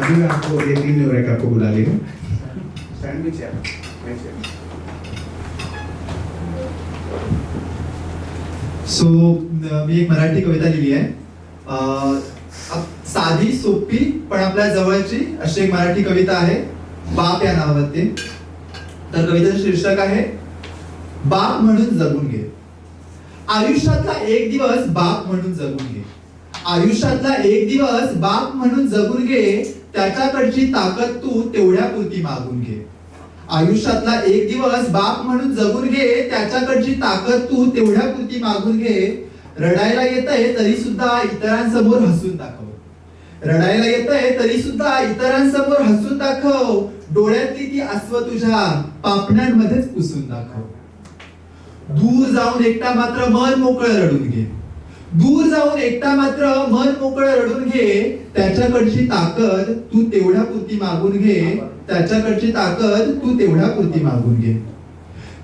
भी आपको ये 3 न्यूरेक आपको बुला लेगा सैंडविच है सो मी एक मराठी कविता लिहिली आहे. साधी सोपी पण आपल्या जवळची अशी एक मराठी कविता आहे बाप या नावावरती. तर कवितेचं शीर्षक आहे बाप म्हणून जगून घे. आयुष्यातला एक दिवस बाप म्हणून जगून घे. आयुष्यातला एक दिवस बाप म्हणून जगून घे. त्याच्याकडची ताकद तू तेवढ्या पुरती मागून घे. आयुष्यातला एक दिवस बाप म्हणून जगून घे. त्याच्याकडची ताकद तू तेवढ्या पुरती मागून घे. रडायला येतंय तरी सुद्धा इतरांसमोर हसून दाखव. रडायला येतंय तरी सुद्धा इतरांसमोर हसून दाखव. डोळ्यातली ती अस्व तुझ्या पापण्यांमध्येच पुसून दाखव. दूर जाऊन एकटा मात्र मन मोकळं रडून घे. दूर जाऊन एकटा मात्र मन मोकळं रडून घे. त्याच्याकडची ताकद तू तेवढ्या पुरती मागून घे. त्याच्याकडची ताकद तू तेवढ्या पुरती मागून घे.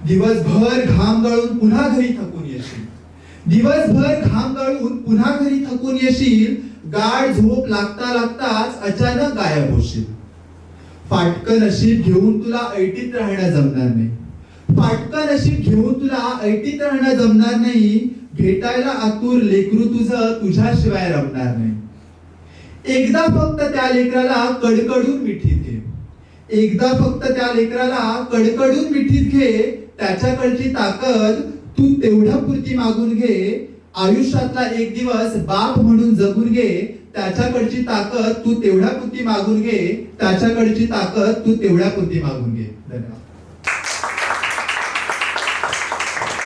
दिवसभर घाम गळून पुन्हा घरी थकून येशील. दिवसभर घाम गळून पुन्हा घरी थकून येशील. गाढ झोप लागता लागताच अचानक गायब होशील. फाटकं नशीब घेऊन तुला ऐटीत राहणं जमणार नाही. फाटकं नशीब घेऊन तुला ऐटीत राहणं जमणार नाही. भेटायला आतुर लेकरू तुझं तुझ्याशिवाय रमणार नाही. एकदा फक्त त्या लेकराला कडकडून मिठीत घे. एकदा फक्त त्या लेकराला कडकडून मिठीत घे. त्याच्याकडची ताकद तू तेवढ्या पुरती मागून घे. आयुष्यातला एक दिवस बाप म्हणून जगून घे. त्याच्याकडची ताकद तू तेवढ्या पुरती मागून घे. त्याच्याकडची ताकद तू तेवढ्या पुरती मागून घे. धन्यवाद.